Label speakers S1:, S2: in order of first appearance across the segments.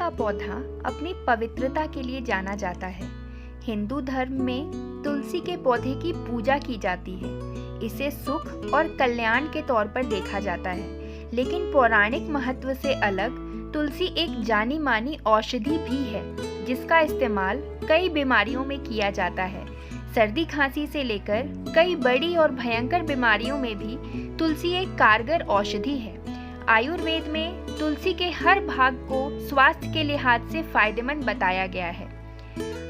S1: का पौधा अपनी पवित्रता के लिए जाना जाता है। हिंदू धर्म में तुलसी के पौधे की पूजा की जाती है। इसे सुख और कल्याण के तौर पर देखा जाता है, लेकिन पौराणिक महत्व से अलग तुलसी एक जानी मानी औषधि भी है, जिसका इस्तेमाल कई बीमारियों में किया जाता है। सर्दी खांसी से लेकर कई बड़ी और भयंकर बीमारियों में भी तुलसी एक कारगर औषधि है। आयुर्वेद में तुलसी के हर भाग को स्वास्थ्य के लिहाज से फायदेमंद बताया गया है।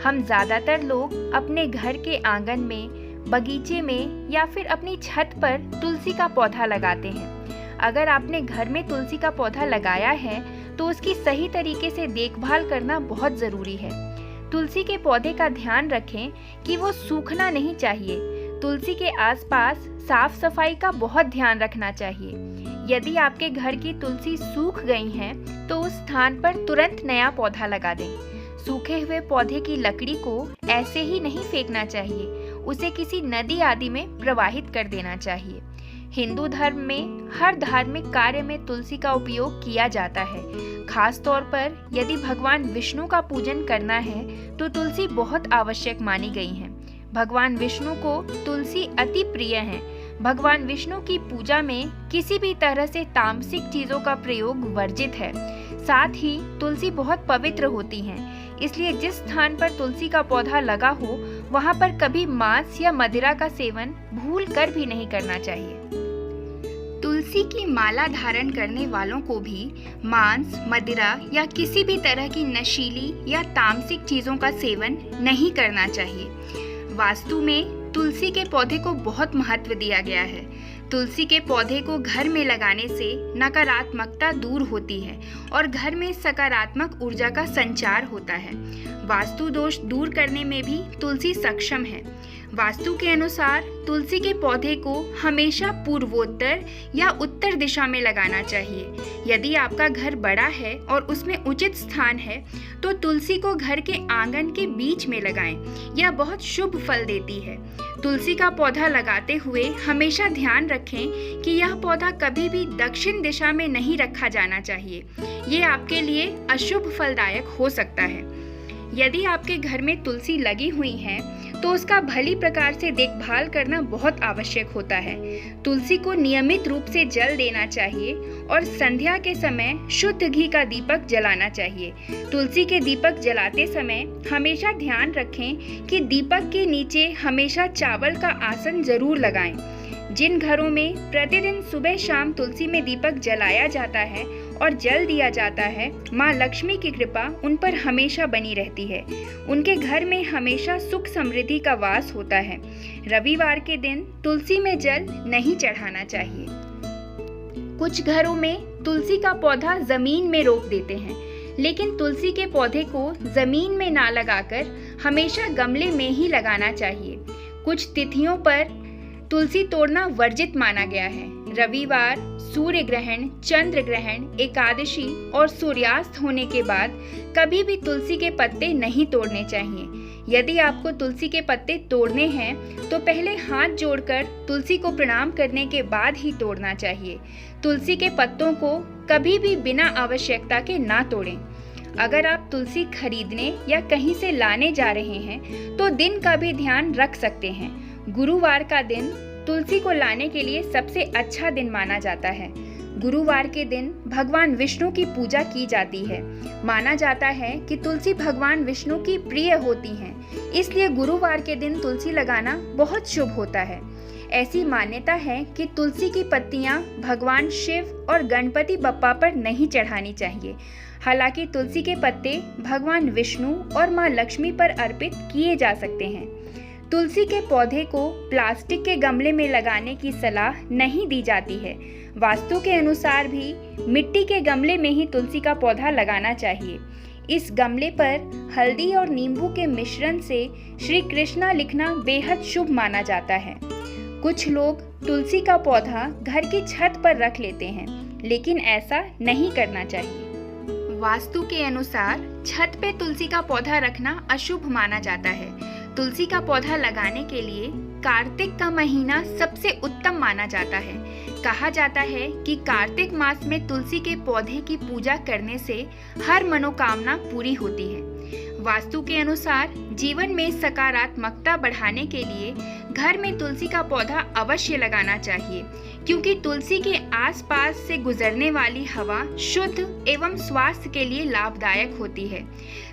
S1: हम ज्यादातर लोग अपने घर के आंगन में, बगीचे में या फिर अपनी छत पर तुलसी का पौधा लगाते हैं। अगर आपने घर में तुलसी का पौधा लगाया है तो उसकी सही तरीके से देखभाल करना बहुत ज़रूरी है। तुलसी के पौधे का ध्यान रखें कि वो सूखना नहीं चाहिए। तुलसी के आसपास साफ सफाई का बहुत ध्यान रखना चाहिए। यदि आपके घर की तुलसी सूख गई हैं, तो उस स्थान पर तुरंत नया पौधा लगा दें। सूखे हुए पौधे की लकड़ी को ऐसे ही नहीं फेंकना चाहिए, उसे किसी नदी आदि में प्रवाहित कर देना चाहिए। हिंदू धर्म में हर धार्मिक कार्य में तुलसी का उपयोग किया जाता है। खास तौर पर यदि भगवान विष्णु का पूजन करना है तो तुलसी बहुत आवश्यक मानी गई है। भगवान विष्णु को तुलसी अति प्रिय है। भगवान विष्णु की पूजा में किसी भी तरह से तामसिक चीजों का प्रयोग वर्जित है। साथ ही तुलसी बहुत पवित्र होती हैं, इसलिए जिस स्थान पर तुलसी का पौधा लगा हो वहां पर कभी मांस या मदिरा का सेवन भूल कर भी नहीं करना चाहिए। तुलसी की माला धारण करने वालों को भी मांस, मदिरा या किसी भी तरह की नशीली या तामसिक चीजों का सेवन नहीं करना चाहिए। वास्तु में तुलसी के पौधे को बहुत महत्व दिया गया है। तुलसी के पौधे को घर में लगाने से नकारात्मकता दूर होती है और घर में सकारात्मक ऊर्जा का संचार होता है। वास्तु दोष दूर करने में भी तुलसी सक्षम है। वास्तु के अनुसार तुलसी के पौधे को हमेशा पूर्वोत्तर या उत्तर दिशा में लगाना चाहिए। यदि आपका घर बड़ा है और उसमें उचित स्थान है तो तुलसी को घर के आंगन के बीच में लगाएं। यह बहुत शुभ फल देती है। तुलसी का पौधा लगाते हुए हमेशा ध्यान रखें कि यह पौधा कभी भी दक्षिण दिशा में नहीं रखा जाना चाहिए। ये आपके लिए अशुभ फलदायक हो सकता है। यदि आपके घर में तुलसी लगी हुई है तो उसका भली प्रकार से देखभाल करना बहुत आवश्यक होता है। तुलसी को नियमित रूप से जल देना चाहिए और संध्या के समय शुद्ध घी का दीपक जलाना चाहिए। तुलसी के दीपक जलाते समय हमेशा ध्यान रखें कि दीपक के नीचे हमेशा चावल का आसन जरूर लगाएं। जिन घरों में प्रतिदिन सुबह शाम तुलसी में दीपक जलाया जाता है और जल दिया जाता है, माँ लक्ष्मी की कृपा उन पर हमेशा बनी रहती है। उनके घर में हमेशा सुख समृद्धि का वास होता है। रविवार के दिन तुलसी में जल नहीं चढ़ाना चाहिए। कुछ घरों में तुलसी का पौधा जमीन में रोप देते हैं, लेकिन तुलसी के पौधे को जमीन में ना लगाकर हमेशा गमले में ही लगाना चाहिए। कुछ तिथियों पर तुलसी तोड़ना वर्जित माना गया है। रविवार, सूर्य ग्रहण, चंद्र ग्रहण, एकादशी और सूर्यास्त होने के बाद कभी भी तुलसी के पत्ते नहीं तोड़ने चाहिए। यदि आपको तुलसी के पत्ते तोड़ने हैं तो पहले हाथ जोड़कर तुलसी को प्रणाम करने के बाद ही तोड़ना चाहिए। तुलसी के पत्तों को कभी भी बिना आवश्यकता के ना तोड़ें। अगर आप तुलसी खरीदने या कहीं से लाने जा रहे हैं तो दिन का भी ध्यान रख सकते हैं। गुरुवार का दिन तुलसी को लाने के लिए सबसे अच्छा दिन माना जाता है। गुरुवार के दिन भगवान विष्णु की पूजा की जाती है। माना जाता है कि तुलसी भगवान विष्णु की प्रिय होती हैं, इसलिए गुरुवार के दिन तुलसी लगाना बहुत शुभ होता है। ऐसी मान्यता है कि तुलसी की पत्तियां भगवान शिव और गणपति बप्पा पर नहीं चढ़ानी चाहिए। हालांकि तुलसी के पत्ते भगवान विष्णु और माँ लक्ष्मी पर अर्पित किए जा सकते हैं। तुलसी के पौधे को प्लास्टिक के गमले में लगाने की सलाह नहीं दी जाती है। वास्तु के अनुसार भी मिट्टी के गमले में ही तुलसी का पौधा लगाना चाहिए। इस गमले पर हल्दी और नींबू के मिश्रण से श्री कृष्णा लिखना बेहद शुभ माना जाता है। कुछ लोग तुलसी का पौधा घर की छत पर रख लेते हैं, लेकिन ऐसा नहीं करना चाहिए। वास्तु के अनुसार छत पे तुलसी का पौधा रखना अशुभ माना जाता है। तुलसी का पौधा लगाने के लिए कार्तिक का महीना सबसे उत्तम माना जाता है। कहा जाता है कि कार्तिक मास में तुलसी के पौधे की पूजा करने से हर मनोकामना पूरी होती है। वास्तु के अनुसार जीवन में सकारात्मकता बढ़ाने के लिए घर में तुलसी का पौधा अवश्य लगाना चाहिए, क्योंकि तुलसी के आसपास से गुजरने वाली हवा शुद्ध एवं स्वास्थ्य के लिए लाभदायक होती है।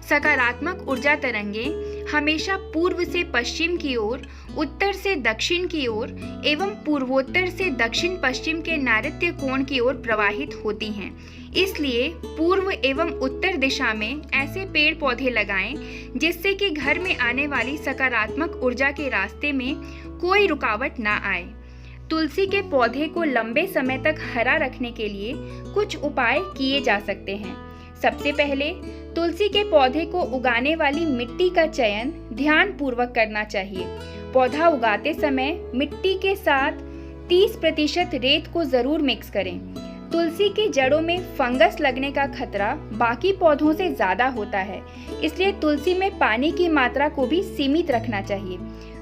S1: सकारात्मक ऊर्जा तरंगें हमेशा पूर्व से पश्चिम की ओर, उत्तर से दक्षिण की ओर एवं पूर्वोत्तर से दक्षिण पश्चिम के नैऋत्य कोण की ओर प्रवाहित होती हैं। इसलिए पूर्व एवं उत्तर दिशा में ऐसे पेड़ पौधे लगाएं जिससे कि घर में आने वाली सकारात्मक ऊर्जा के रास्ते में कोई रुकावट ना आए। तुलसी के पौधे को लंबे समय तक हरा रखने के लिए कुछ उपाय किए जा सकते हैं। सबसे पहले तुलसी के पौधे को उगाने वाली मिट्टी का चयन ध्यान पूर्वक करना चाहिए। पौधा उगाते समय मिट्टी के साथ 30% रेत को जरूर मिक्स करें। तुलसी की जड़ों में फंगस लगने का खतरा बाकी पौधों से ज़्यादा होता है, इसलिए तुलसी में पानी की मात्रा को भी सीमित रखना चाहिए।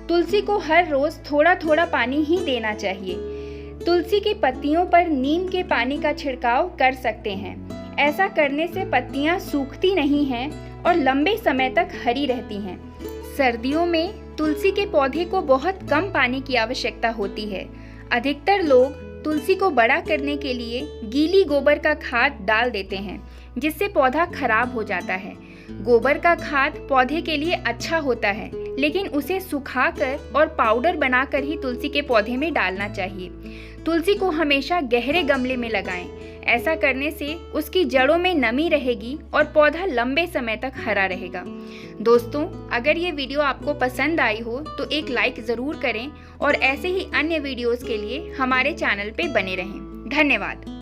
S1: तुलसी को हर रोज थोड़ा थोड़ा पानी ही देना चाहिए। तुलसी की पत्तियों पर नीम के पानी का छिड़काव कर सकते हैं। ऐसा करने से पत्तियां सूखती नहीं हैं और लंबे समय तक हरी रहती हैं। सर्दियों में तुलसी के पौधे को बहुत कम पानी की आवश्यकता होती है। अधिकतर लोग तुलसी को बड़ा करने के लिए गीली गोबर का खाद डाल देते हैं, जिससे पौधा खराब हो जाता है। गोबर का खाद पौधे के लिए अच्छा होता है, लेकिन उसे सुखाकर और पाउडर बनाकर ही तुलसी के पौधे में डालना चाहिए। तुलसी को हमेशा गहरे गमले में लगाएं। ऐसा करने से उसकी जड़ों में नमी रहेगी और पौधा लंबे समय तक हरा रहेगा। दोस्तों, अगर ये वीडियो आपको पसंद आई हो तो एक लाइक ज़रूर करें और ऐसे ही अन्य वीडियोस के लिए हमारे चैनल पे बने रहें। धन्यवाद।